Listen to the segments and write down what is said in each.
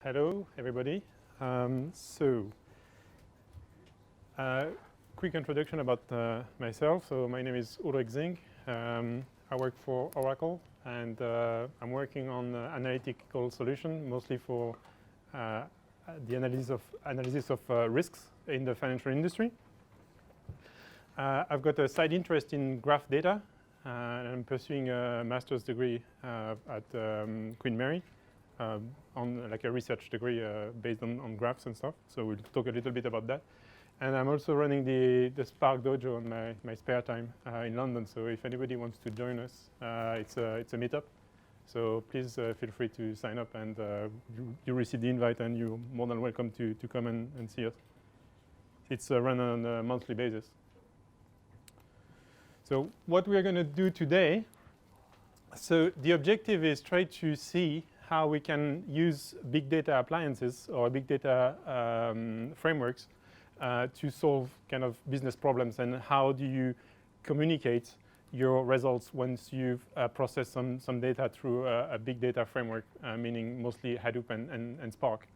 Hello, everybody. Quick introduction about myself. So my name is Ulrich Zink. I work for Oracle, and I'm working on analytical solution, mostly for the analysis of risks in the financial industry. I've got a side interest in graph data, and I'm pursuing a master's degree at Queen Mary. On like a research degree based on graphs and stuff. So we'll talk a little bit about that. And I'm also running the Spark dojo on my spare time in London. So if anybody wants to join us, it's a meetup. So please feel free to sign up, and you receive the invite, and you're more than welcome to come and see us. It's run on a monthly basis. So what we're going to do today, so the objective is try to see how we can use big data appliances or big data frameworks to solve kind of business problems, and how do you communicate your results once you've processed some data through a big data framework, meaning mostly Hadoop and Spark.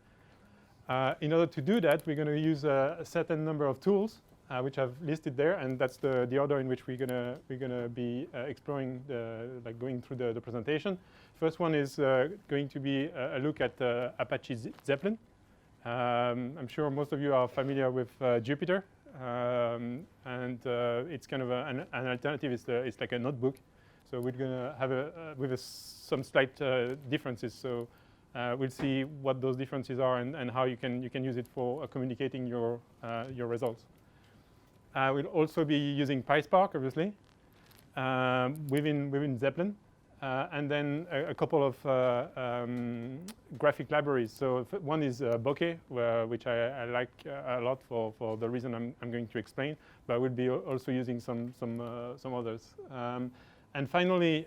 In order to do that, we're going to use a certain number of tools, which I've listed there, and that's the order in which we're gonna be exploring going through the presentation. First one is going to be a look at Apache Zeppelin. I'm sure most of you are familiar with Jupyter, and it's kind of an alternative. It's like a notebook. So we're gonna have some slight differences. So we'll see what those differences are and how you can use it for communicating your results. We'll also be using Pyspark, obviously, within Zeppelin, and then a couple of graphic libraries. So one is Bokeh, which I like a lot for the reason I'm going to explain, but we'll be also using some others. And finally,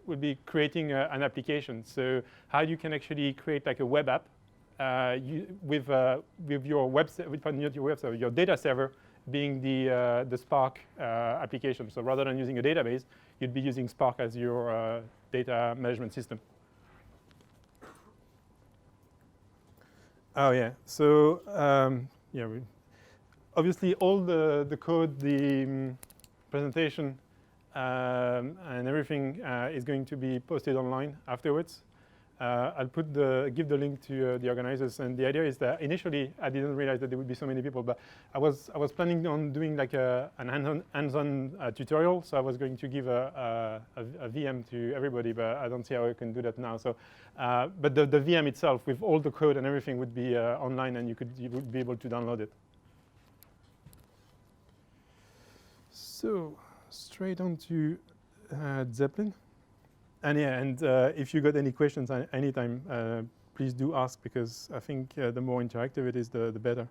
we'll be creating an application. So how you can actually create like a web app with your website, your data server being the Spark application. So rather than using a database, you'd be using Spark as your data management system. Oh yeah. So yeah, obviously all the code, the presentation, and everything is going to be posted online afterwards. I'll give the link to the organizers, and the idea is that initially I didn't realize that there would be so many people, but I was planning on doing like an hands-on tutorial. So I was going to give a VM to everybody, but I don't see how I can do that now. So, but the VM itself with all the code and everything would be online, and you would be able to download it. So straight on to Zeppelin. And yeah, and if you got any questions anytime, please do ask, because I think the more interactive it is, the better.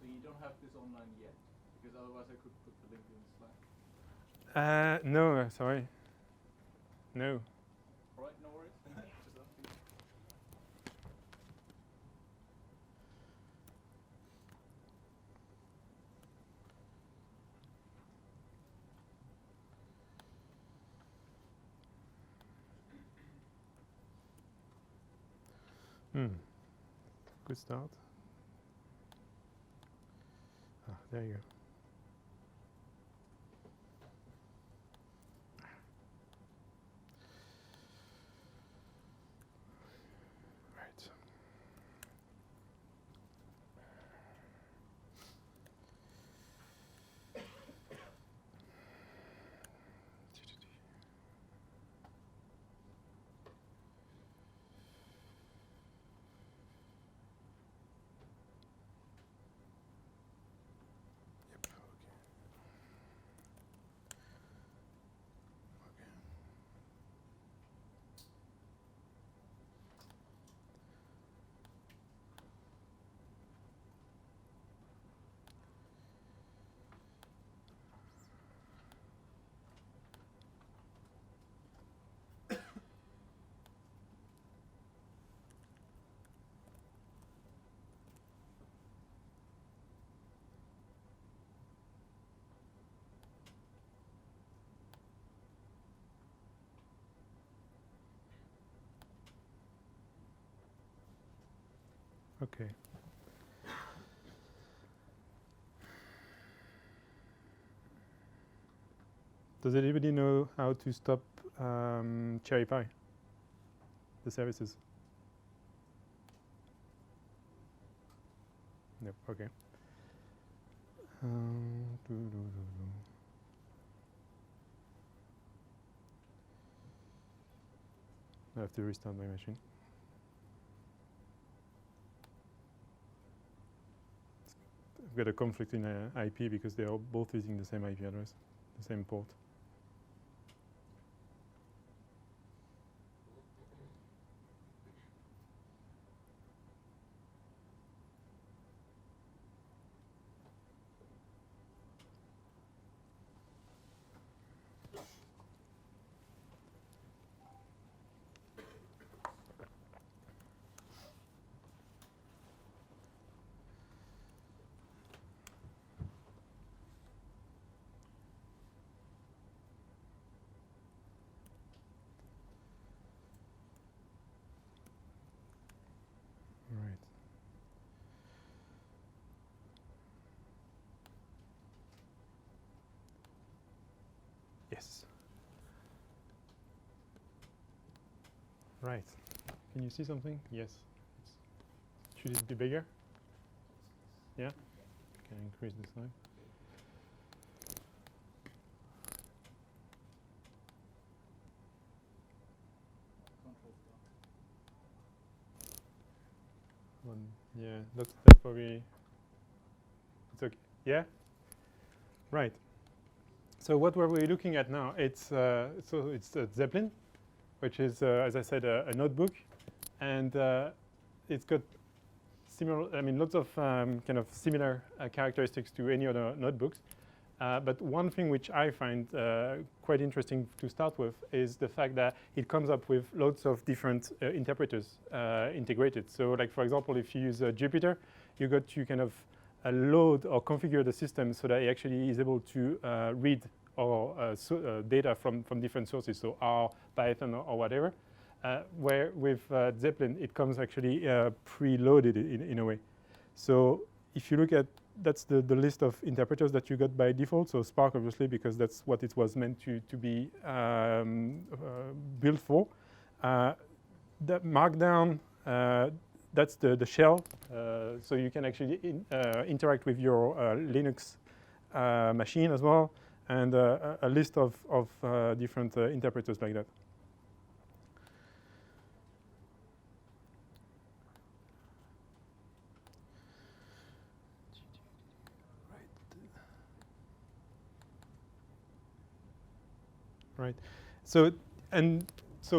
So you don't have this online yet, because otherwise I could put the link in Slack. No, sorry. No. All right, no worries. Just asking. Good start. There you go. Right. Okay. Does anybody know how to stop Cherry Pie, the services? Nope. Okay. I have to restart my machine. I've got a conflict in IP because they are both using the same IP address, the same port. Right. Yes. Right. Can you see something? Yes. Should it be bigger? Yeah? Can I increase the size? Yeah, that's probably, it's okay. Yeah? Right. So what were we looking at now? It's Zeppelin, which is, as I said, a notebook. And it's got similar, lots of kind of similar characteristics to any other notebooks. But one thing which I find quite interesting to start with is the fact that it comes up with lots of different interpreters integrated. So like, for example, if you use Jupyter, you got to kind of load or configure the system so that it actually is able to read or data from different sources, so R, Python, or whatever. Where with Zeppelin, it comes actually preloaded in a way. So if you look at, that's the list of interpreters that you got by default. So Spark, obviously, because that's what it was meant to be built for. The Markdown, that's the shell. So you can actually interact with your Linux machine as well. And a list of different interpreters like that. Right. So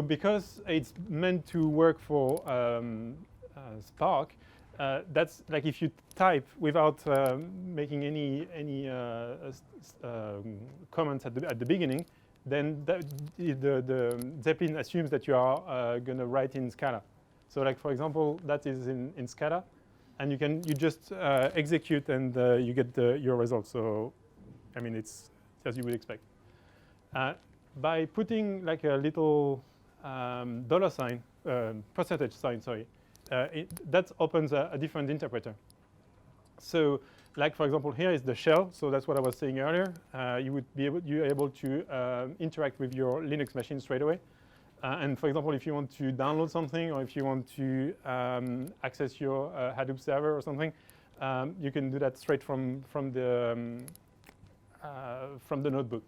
because it's meant to work for Spark, that's like if you type without making any comments at the beginning, then the Zeppelin assumes that you are going to write in Scala. So like, for example, that is in Scala, and you just execute and you get your results. So I mean, it's as you would expect. By putting like a little dollar sign, percentage sign, sorry, that opens a different interpreter. So like, for example, here is the shell. So that's what I was saying earlier. You're able to interact with your Linux machine straight away. And for example, if you want to download something or if you want to access your Hadoop server or something, you can do that straight from the notebook.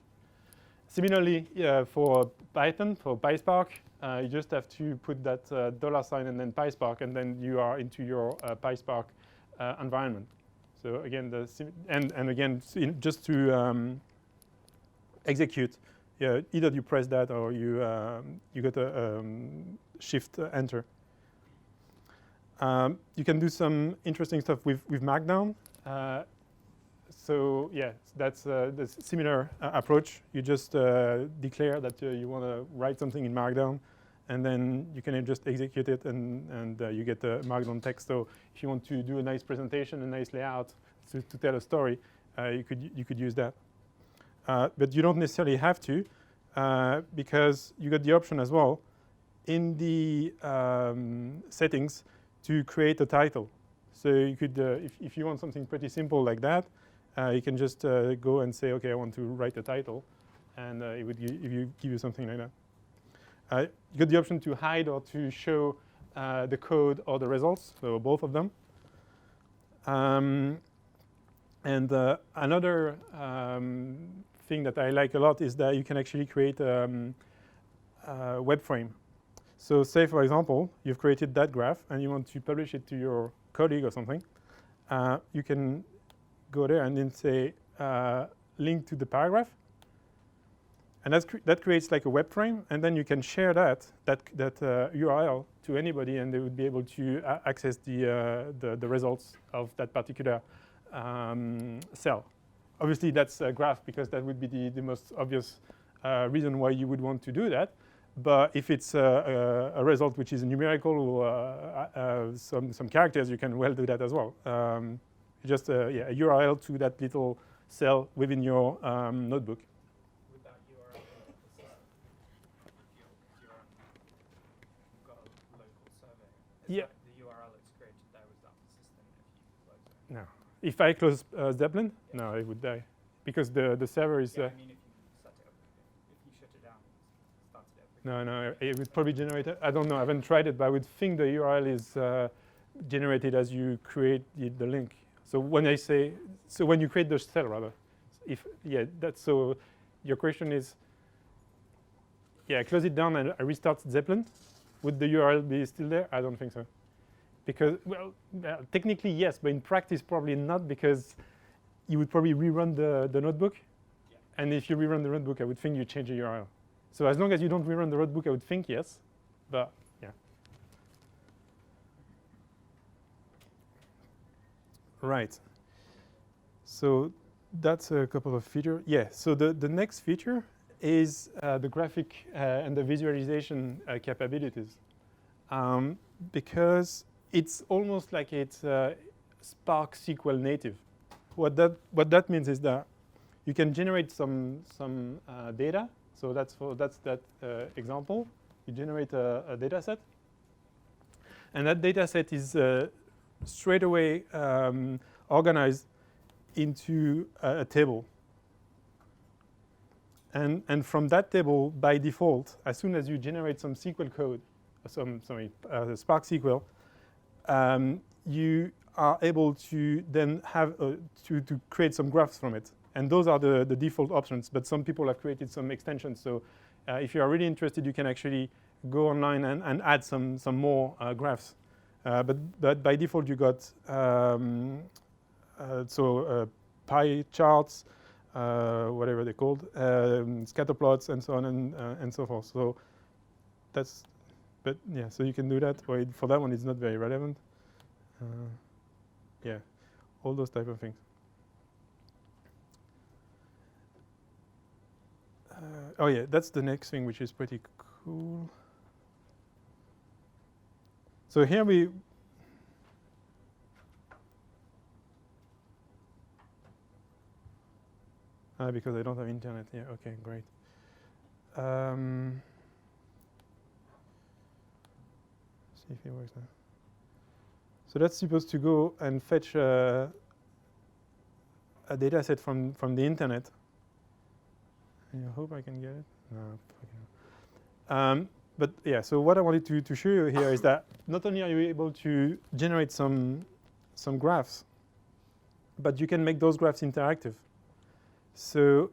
Similarly, for Python, for Pyspark, you just have to put that dollar sign and then Pyspark, and then you are into your Pyspark environment. So again, again, just to execute, either you press that or you got a Shift Enter. You can do some interesting stuff with Markdown. So yeah, that's the similar approach. You just declare that you want to write something in Markdown, and then you can just execute it, and you get the Markdown text. So if you want to do a nice presentation, a nice layout to tell a story, you could use that. But you don't necessarily have to, because you got the option as well in the settings to create a title. So you could, if you want something pretty simple like that, you can just go and say, okay, I want to write a title, and it would give you something like that. You got the option to hide or to show the code or the results, so both of them. And another thing that I like a lot is that you can actually create a web frame. So say, for example, you've created that graph and you want to publish it to your colleague or something. You can go there and then say link to the paragraph. And that creates like a web frame. And then you can share that URL to anybody, and they would be able to access the results of that particular cell. Obviously, that's a graph because that would be the most obvious reason why you would want to do that. But if it's a result which is numerical or some characters, you can well do that as well. Just a URL to that little cell within your notebook. With that URL, if you've got a local server, yeah. The URL it's created there, was that the system if you close it? No. If I close Zeppelin, yeah. No, it would die. Because the server is... Yeah, I mean, if you set it up, if you shut it down, start it up. No, it would probably generate it. I don't know, I haven't tried it, but I would think the URL is generated as you create the link. So when I say, so when you create the cell rather, so your question is, close it down and restart Zeppelin. Would the URL be still there? I don't think so. Because, well, technically yes, but in practice probably not, because you would probably rerun the notebook. Yeah. And if you rerun the notebook, I would think you change the URL. So as long as you don't rerun the notebook, I would think yes, but yeah. Right. So that's a couple of features. Yeah, so the next feature is the graphic and the visualization capabilities. Because it's almost like it's Spark SQL native. What that means is that you can generate some data. So that's that example. You generate a data set, and that data set is straight away organized into a table. And from that table, by default, as soon as you generate some SQL code, Spark SQL, you are able to then have to create some graphs from it. And those are the default options, but some people have created some extensions. So if you are really interested, you can actually go online and add some more graphs. But by default, you got pie charts, whatever they're called, scatter plots, and so on and so forth. So that's, but yeah, so you can do that. Or for that one, it's not very relevant. Yeah, all those type of things. Oh yeah, that's the next thing, which is pretty cool. So here we because I don't have internet. Yeah, okay, great. See if it works now. So that's supposed to go and fetch a data set from the internet. I hope I can get it. No, but yeah, so what I wanted to show you here is that not only are you able to generate some graphs, but you can make those graphs interactive. So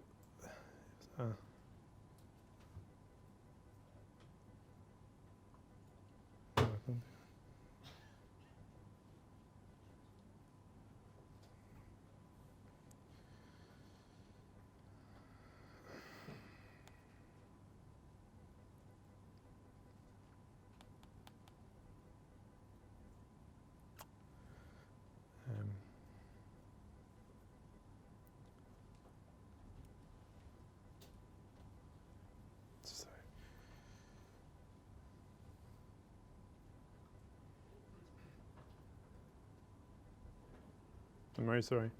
I'm very sorry.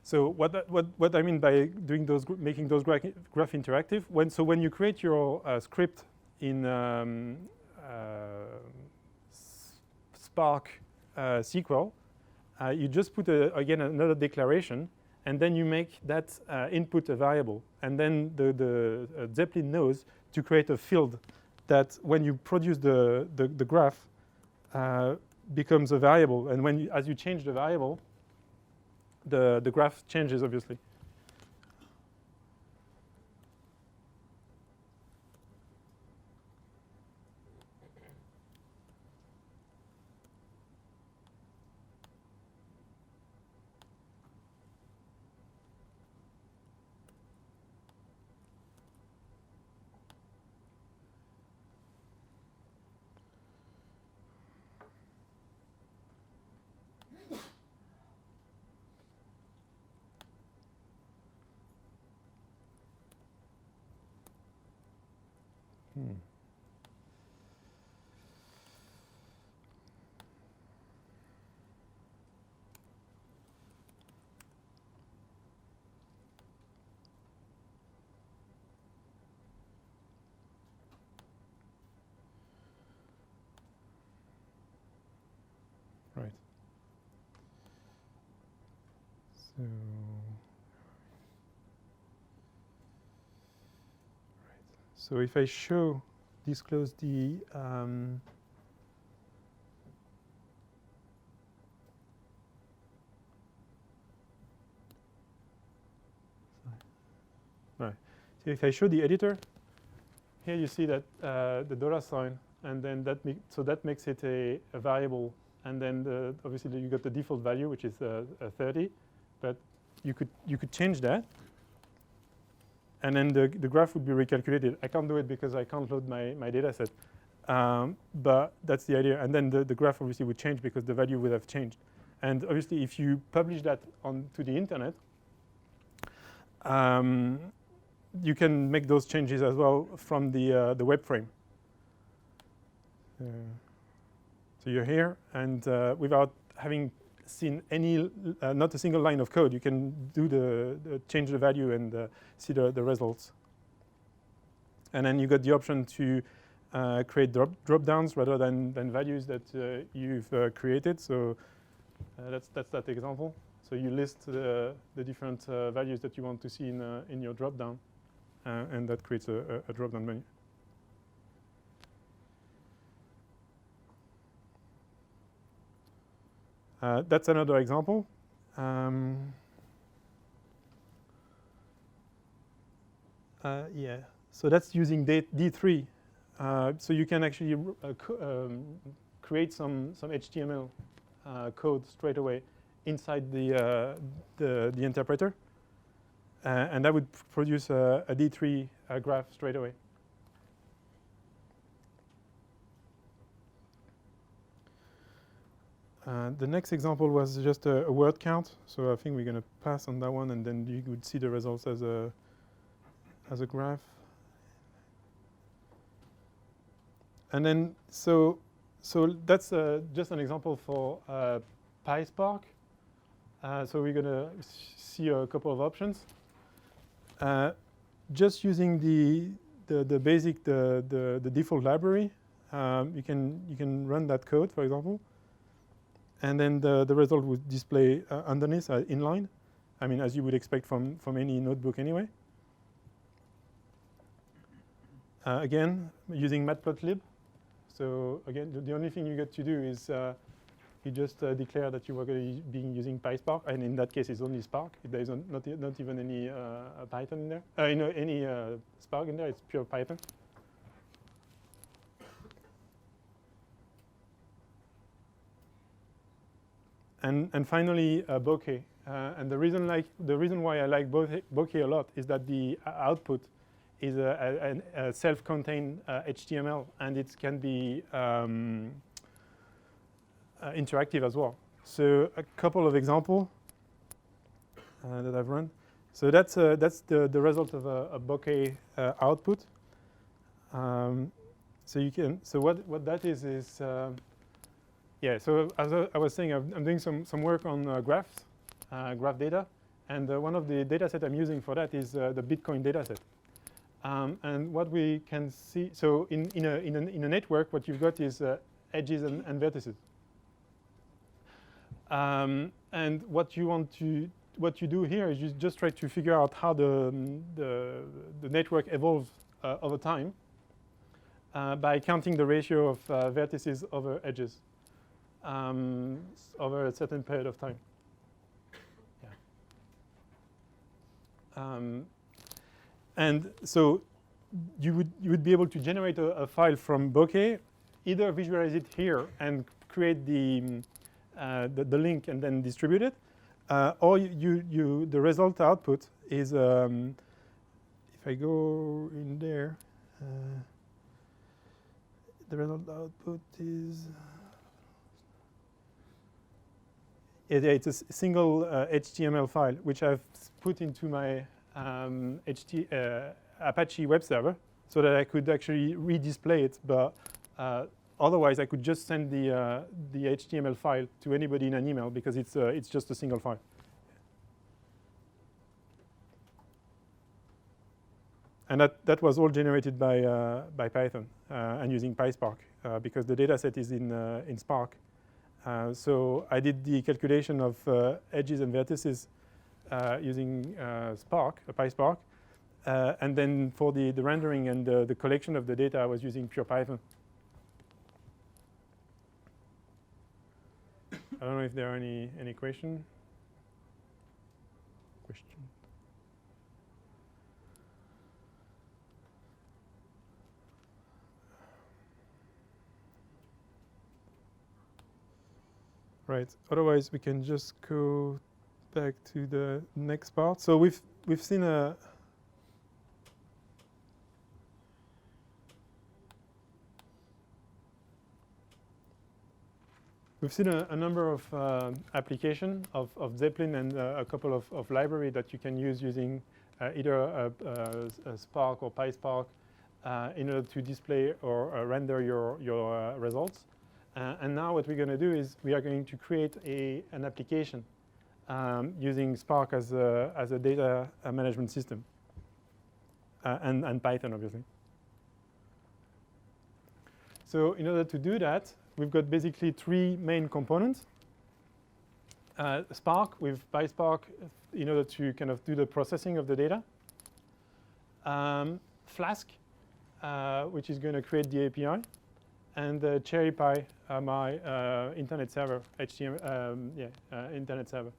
So what I mean by doing those, making those graph interactive, when you create your script in Spark SQL, you just put, again, another declaration, and then you make that input a variable. And then the Zeppelin knows to create a field that when you produce the graph becomes a variable. And when as you change the variable, the graph changes, obviously. Right. So, so if I disclose the right. So if I show the editor, here you see that the $sign, and then that makes it a variable, and then obviously you got the default value, which is 30, but you could change that, and then the graph would be recalculated. I can't do it because I can't load my data set, but that's the idea. And then the graph obviously would change because the value would have changed. And obviously, if you publish that onto the internet, you can make those changes as well from the web frame. So you're here, and without having seen any, not a single line of code, you can do change the value and see the results. And then you got the option to create drop downs rather than values that you've created. So that's that example. So you list the different values that you want to see in your drop down, and that creates a drop down menu. That's another example. Yeah, so that's using D3. So you can actually create some HTML code straight away inside the interpreter, and that would produce a D3 graph straight away. The next example was just a word count. So I think we're going to pass on that one, and then you would see the results as a graph. And then so that's just an example for Pyspark. So we're going to see a couple of options. Just using the basic the default library, you can run that code, for example. And then the result would display underneath inline. I mean, as you would expect from any notebook anyway. Again, using Matplotlib. So again, the only thing you get to do is you just declare that you were going to be using Pyspark, and in that case, it's only Spark. There is not even any Python in there. Any Spark in there. It's pure Python. And finally, Bokeh. And the reason why I like Bokeh a lot is that the output is a self-contained HTML, and it can be interactive as well. So a couple of examples that I've run. So that's the result of a Bokeh output. So what that is. Yeah, so as I was saying, I'm doing some work on graphs, graph data, and one of the data set I'm using for that is the Bitcoin data set. And what we can see, so in a network, what you've got is edges and vertices. And what you do here is you just try to figure out how the network evolves over time by counting the ratio of vertices over edges over a certain period of time. Yeah. And so you would be able to generate a file from Bokeh, either visualize it here and create the link and then distribute it, or the result output is if I go in there, the result output is it's a single HTML file which I've put into my Apache web server so that I could actually redisplay it, but otherwise I could just send the HTML file to anybody in an email because it's just a single file. And that was all generated by Python and using Pyspark because the data set is in Spark. So I did the calculation of edges and vertices using Pyspark. And then for the rendering and the collection of the data, I was using pure Python. I don't know if there are any questions. Right. Otherwise, we can just go back to the next part. So we've seen a number of applications of Zeppelin and a couple of libraries that you can use using either a Spark or Pyspark in order to display or render your results. And now what we're going to do is we are going to create an application using Spark as a data management system and Python, obviously. So in order to do that, we've got basically three main components. Spark with Pyspark in order to kind of do the processing of the data. Flask, which is going to create the API. And CherryPy, my internet server, internet server.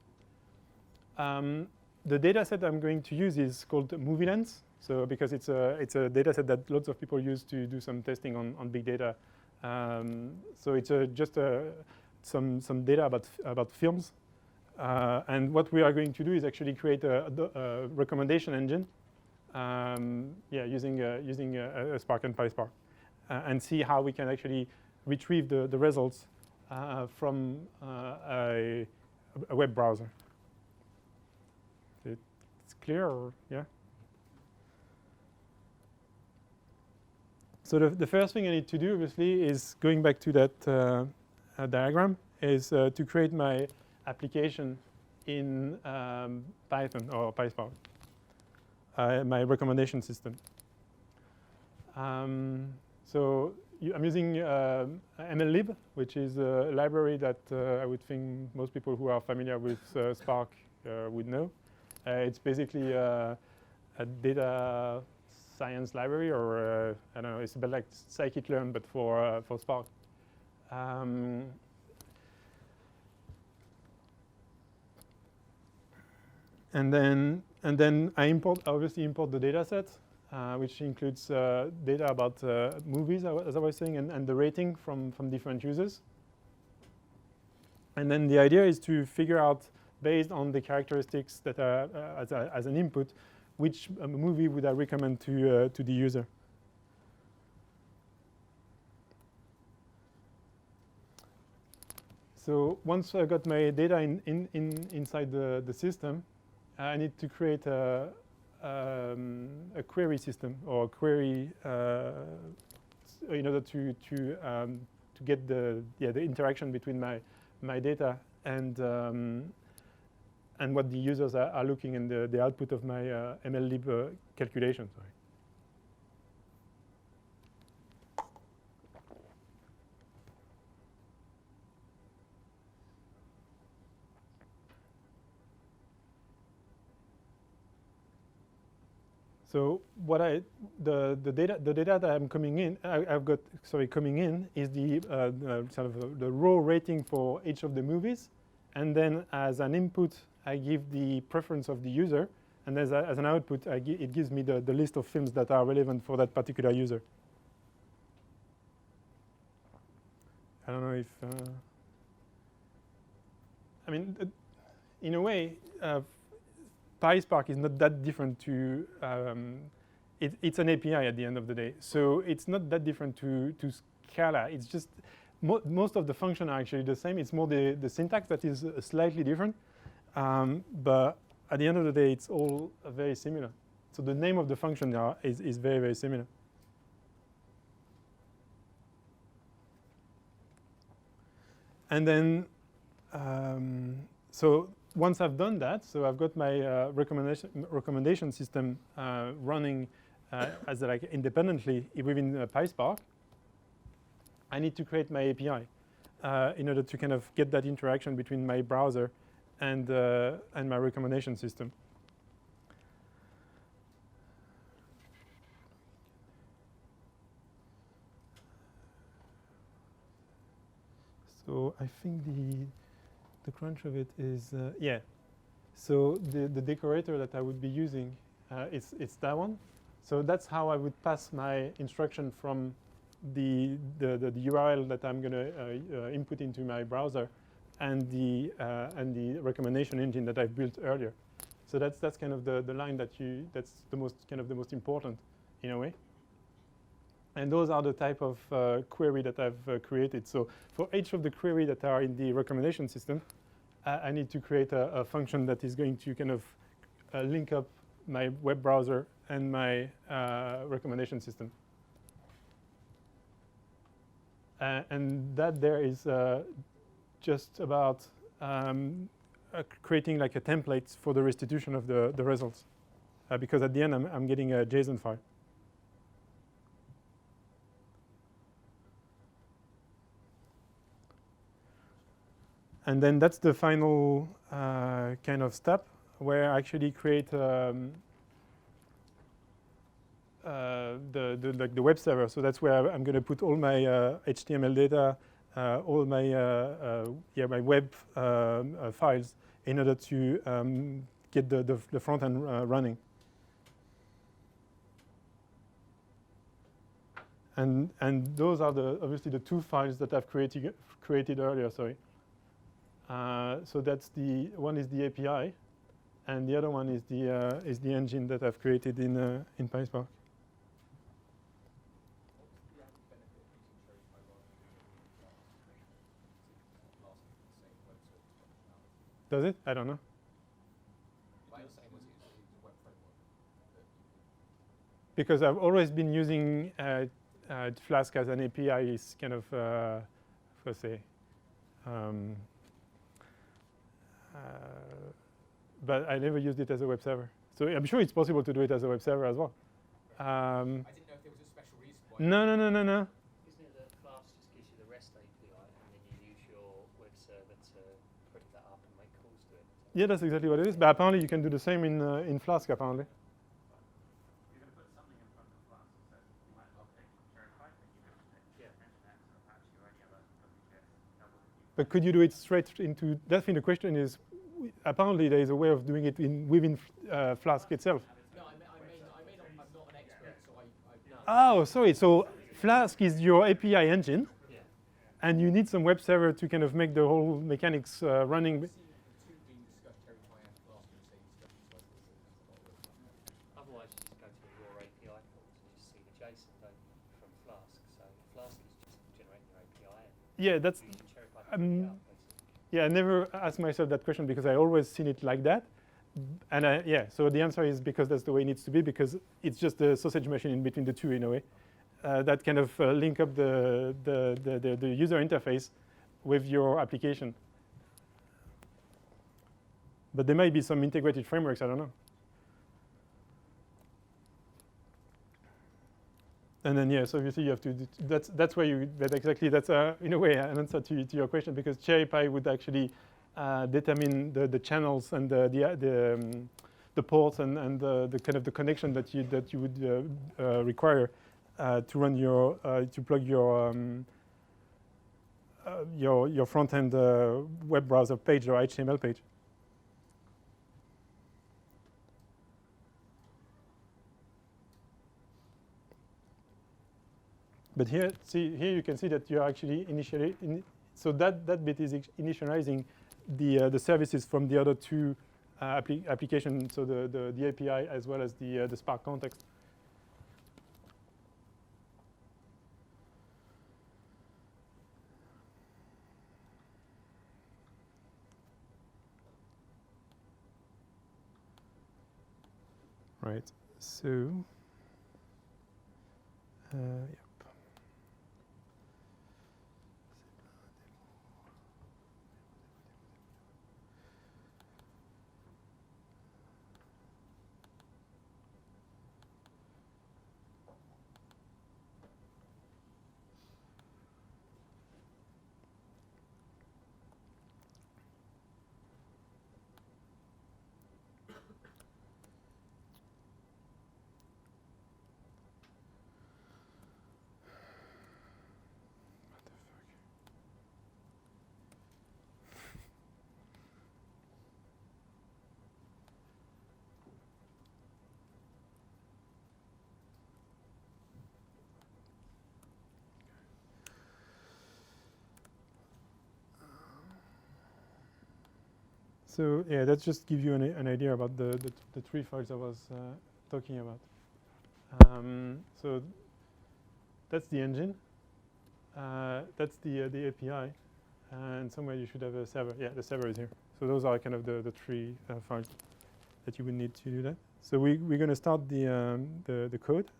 The data set I'm going to use is called MovieLens. So because it's a data set that lots of people use to do some testing on big data. So it's just some data about films. And what we are going to do is actually create a recommendation engine using a Spark and Pyspark. And see how we can actually retrieve the results from a web browser. It's clear, or yeah? So the first thing I need to do, obviously, is going back to that diagram, is to create my application in Python or Pyspark, my recommendation system. So I'm using MLlib, which is a library that I would think most people who are familiar with Spark would know. It's basically a data science library, or I don't know, it's a bit like scikit-learn, but for Spark. And then I obviously import the data set. Which includes data about movies, as I was saying, and the rating from different users. And then the idea is to figure out, based on the characteristics that are as an input, which movie would I recommend to the user. So once I got my data inside the system, I need to create a query system or a query in order to get the interaction between my data and what the users are looking and the output of my MLlib calculation. Sorry. So what the data that I'm coming in, coming in is the sort of the raw rating for each of the movies, and then as an input I give the preference of the user, and as an output it gives me the list of films that are relevant for that particular user. I don't know if I mean in a way Pyspark is not that different to, it's an API at the end of the day. So it's not that different to Scala. It's just, most of the functions are actually the same. It's more the syntax that is slightly different. But at the end of the day, it's all very similar. So the name of the function is very, very similar. And then, so once I've done that, so I've got my recommendation system running as like independently within Pyspark. I need to create my API in order to kind of get that interaction between my browser and my recommendation system. So I think the crunch of it is, yeah. So the decorator that I would be using, it's that one. So that's how I would pass my instruction from the URL that I'm going to input into my browser and the recommendation engine that I built earlier. So that's kind of the line that's the most important in a way. And those are the type of query that I've created. So for each of the query that are in the recommendation system, I need to create a function that is going to kind of link up my web browser and my recommendation system. And that there is just about creating like a template for the restitution of the results. Because at the end, I'm getting a JSON file. And then that's the final kind of step where I actually create the web server. So that's where I'm going to put all my HTML data, all my my web files in order to get the front end running. And those are obviously the two files that I've created earlier. Sorry. So that's one is the API, and the other one is the engine that I've created in Pyspark. Does it? I don't know. Because I've always been using Flask as an API. Is kind of let's say. But I never used it as a web server. So I'm sure it's possible to do it as a web server as well. I didn't know if there was a special reason why. No. Isn't it that Flask just gives you the REST API and then you use your web server to print that up and make calls to it? Yeah, that's exactly what it is. But apparently you can do the same in Flask, apparently. You're going to put something in front of Flask, so you might log in from cherry Python, you mentioned it, Yeah. Nginx or Apache or any other WPF. But could you do it straight into, that's the question is, apparently there is a way of doing it within Flask itself. No, I mean, I'm not an expert, so I Oh, sorry. So Flask is your API engine, Yeah. and you need some web server to kind of make the whole mechanics running. I've seen the two being discussed, cherry pie and Flask, and the same discussions. Otherwise, you just go to the raw API calls and just see the JSON from Flask. So Flask is just generating your API. Yeah, that's. You can cherry pipe it up, basically. Yeah, I never asked myself that question because I always seen it like that. And yeah, so the answer is because that's the way it needs to be, because it's just the sausage machine in between the two in a way. That kind of link up the user interface with your application. But there might be some integrated frameworks, I don't know. And then yes, obviously you have to. That's where you. That's in a way an answer to your question, because CherryPy would actually determine the channels and the ports and the kind of the connection that you would require to run your to plug your front end web browser page or HTML page. But here, here you can see that you're actually so that bit is initializing the services from the other two applications, so the API as well as the Spark context. Right. So, yep. So yeah, that just gives you an idea about the three files I was talking about. So that's the engine. That's the API, and somewhere you should have a server. Yeah, the server is here. So those are kind of the three files that you would need to do that. So we're going to start the code.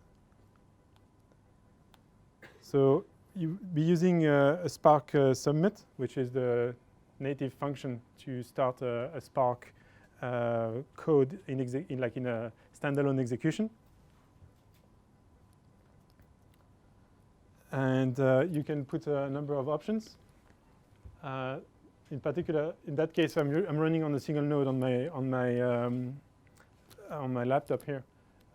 So you'll be using a Spark submit, which is the native function to start a Spark code in a standalone execution. And you can put a number of options. In particular, in that case, I'm running on a single node on my laptop here.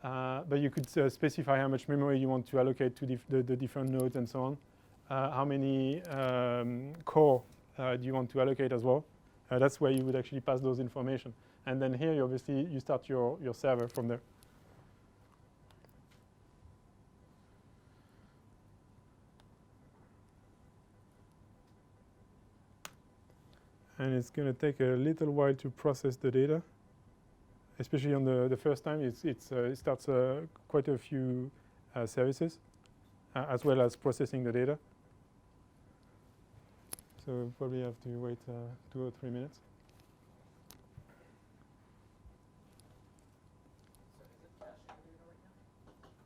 But you could specify how much memory you want to allocate to the different nodes and so on. How many core do you want to allocate as well? That's where you would actually pass those information. And then here, you start your server from there. And it's going to take a little while to process the data, especially on the first time. It starts quite a few services, as well as processing the data. So we'll probably have to wait 2 or 3 minutes.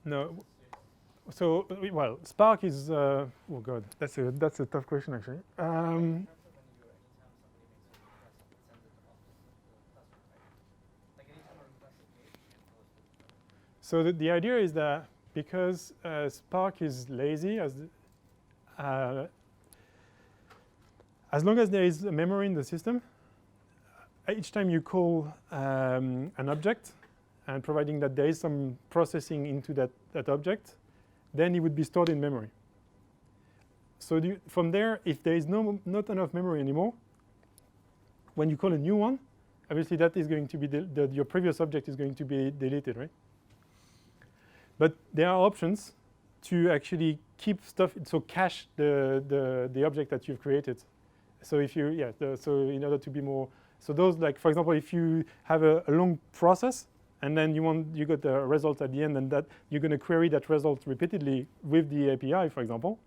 No. So well, Spark is oh god, that's a tough question actually. So the idea is that because Spark is lazy, as long as there is a memory in the system, each time you call an object, and providing that there is some processing into that object, then it would be stored in memory. So from there, if there is not enough memory anymore, when you call a new one, obviously that is going to be your previous object is going to be deleted, right? But there are options to actually keep stuff, so cache the object that you've created. So if you, so in order to be more, so those, like for example, if you have a long process and then you got the result at the end, and that you're going to query that result repeatedly with the API, for example,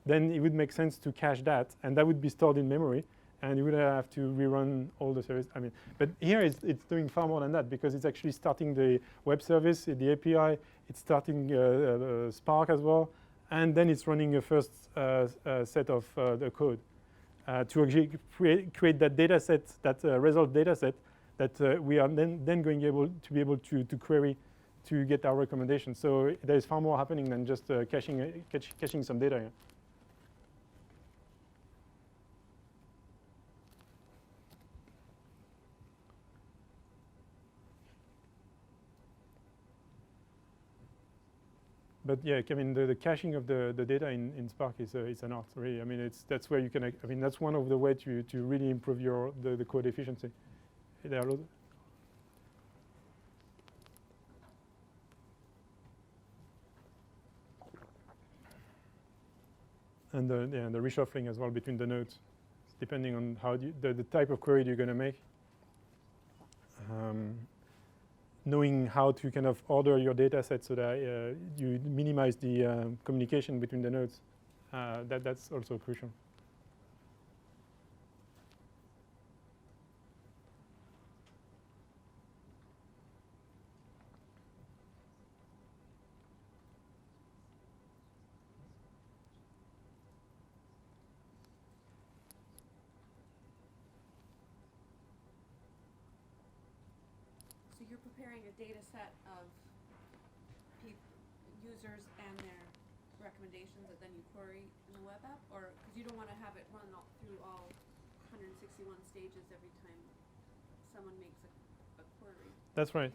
then it would make sense to cache that, and that would be stored in memory, and you would have to rerun all the service. I mean, but here it's doing far more than that, because it's actually starting the web service, the API, it's starting Spark as well, and then it's running a first set of the code to actually create that data set, that result data set that we are then going to be able to query to get our recommendation. So there is far more happening than just caching some data here. But yeah, I mean, the caching of the data in Spark is an art, really. I mean, that's where you can. I mean, that's one of the ways to really improve the code efficiency. There are and the reshuffling as well between the nodes, depending on how the type of query you're going to make. Knowing how to kind of order your data set so that you minimize the communication between the nodes, that's also crucial. You're preparing a data set of users and their recommendations that then you query in the web app? Or because you don't want to have it run through all 161 stages every time someone makes a query. That's right.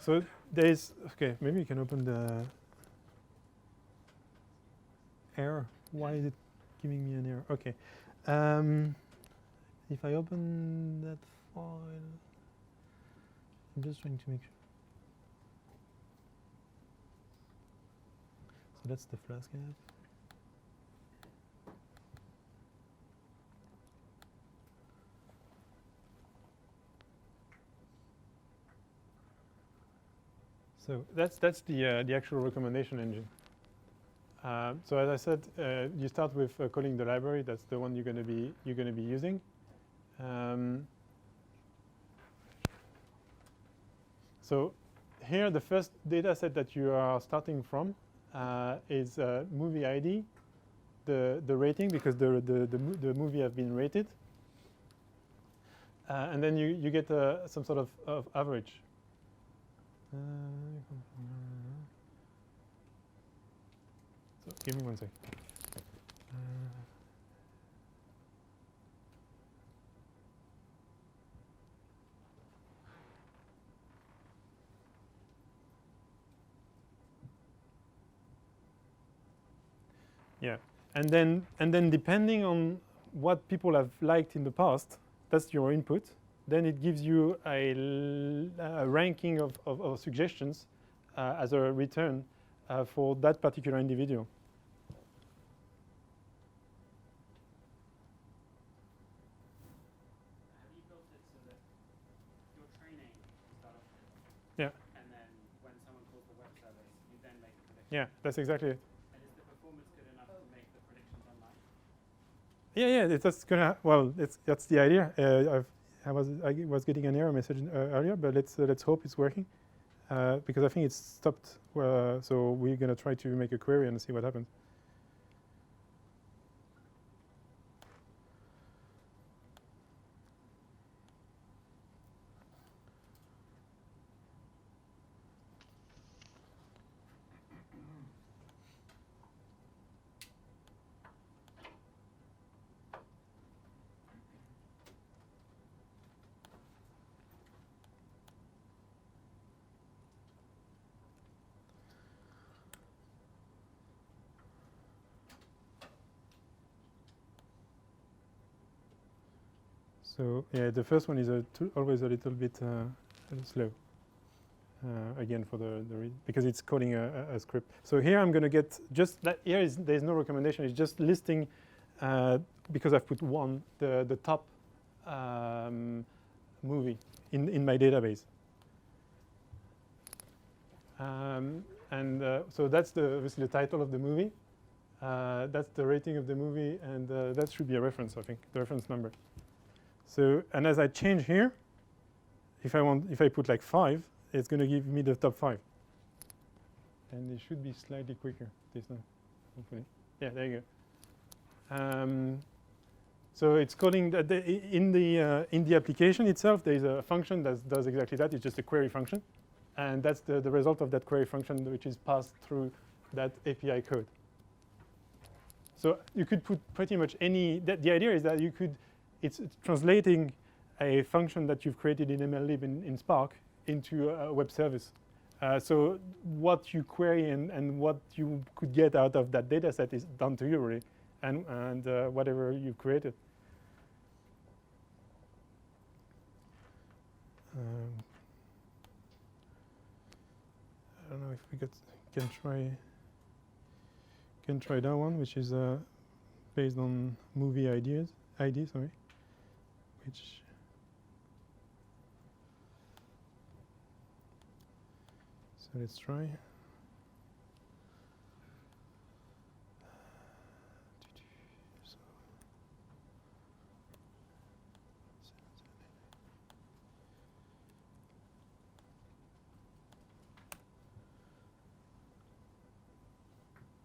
So there's, okay, maybe you can open the error. Why is it giving me an error? Okay. If I open that file, I'm just trying to make sure. So that's the Flask app. So that's the actual recommendation engine. So as I said, you start with calling the library. That's the one you're going to be using. So here, the first data set that you are starting from is movie ID, the rating, because the movie has been rated. And then you get some sort of average. So give me one sec. Yeah, and then depending on what people have liked in the past, that's your input. Then it gives you a ranking of suggestions as a return for that particular individual. Have you built it so that your training is done? Yeah. And then when someone calls the web service, you then make a prediction? Yeah, that's exactly it. And is the performance good enough to make the predictions online? Yeah, that's gonna. Well, that's the idea. I was getting an error message earlier, but let's hope it's working, because I think it's stopped. So we're gonna try to make a query and see what happens. So yeah, the first one is always a little bit slow. Again, for the read, because it's calling a script. So here I'm going to get just that. Here there's no recommendation. It's just listing, because I've put one, the top movie in my database. So that's obviously the title of the movie. That's the rating of the movie, and that should be a reference, I think, the reference number. So, and as I change here, if I put like 5, it's going to give me the top 5. And it should be slightly quicker this time, hopefully. Yeah, there you go. So it's calling that in the application itself, there is a function that does exactly that. It's just a query function, and that's the result of that query function, which is passed through that API code. So you could put pretty much any. The idea is that you could. It's translating a function that you've created in MLlib in Spark into a web service. So what you query and what you could get out of that data set is down to you, really, and whatever you created. I don't know if we can try that one, which is based on movie ID, sorry, which so let's try.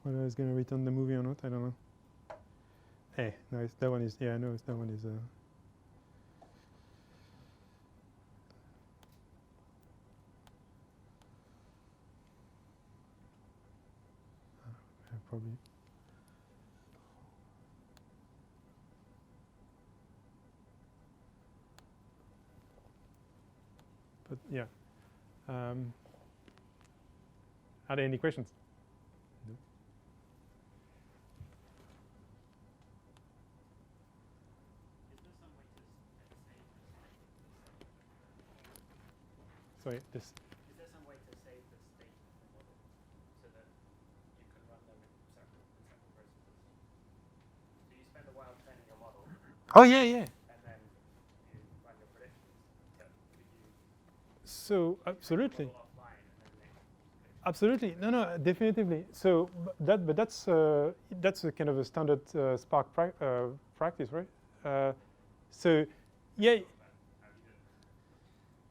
Whether it's going to return the movie or not, I don't know. Hey, no, that one is, yeah, no, that one is. Probably. But yeah. Are there any questions? No. Sorry, this. Is there some way to save the state of the model so that you can run them in separate processes? So you spend a while training your model. Oh yeah, yeah. And then you run your predictions. So absolutely. Offline and then Absolutely, no, definitively. So that's a kind of a standard Spark practice, right? So yeah.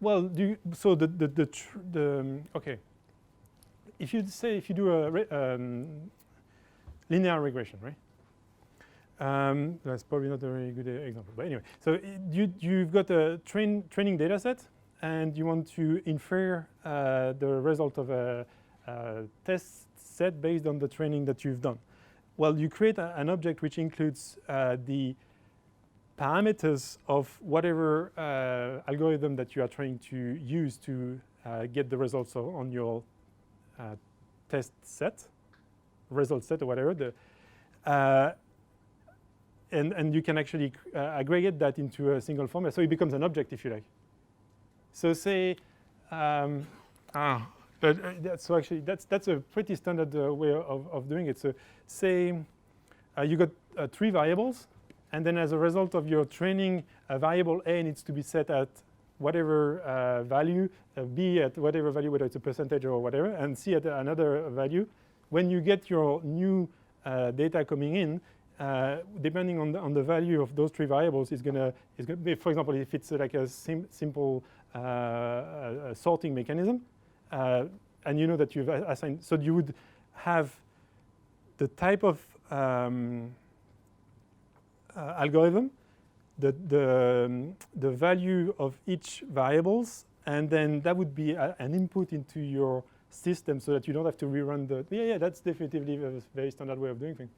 Well, so okay. If you do a linear regression, right? That's probably not a very good example, but anyway. So you've got a training data set, and you want to infer the result of a test set based on the training that you've done. Well, you create an object which includes the parameters of whatever algorithm that you are trying to use to get the results on your test set, result set or whatever. And you can actually aggregate that into a single format. So it becomes an object, if you like. So say, so actually that's a pretty standard way of doing it. So say you got 3 variables. And then as a result of your training, variable A needs to be set at whatever value, B at whatever value, whether it's a percentage or whatever, and C at another value. When you get your new data coming in, depending on the value of those 3 variables, is going to be, for example, if it's like a simple sorting mechanism, and you know that you've assigned, so you would have the type of algorithm, the value of each variables, and then that would be an input into your system so that you don't have to rerun the. Yeah, that's definitively a very standard way of doing things.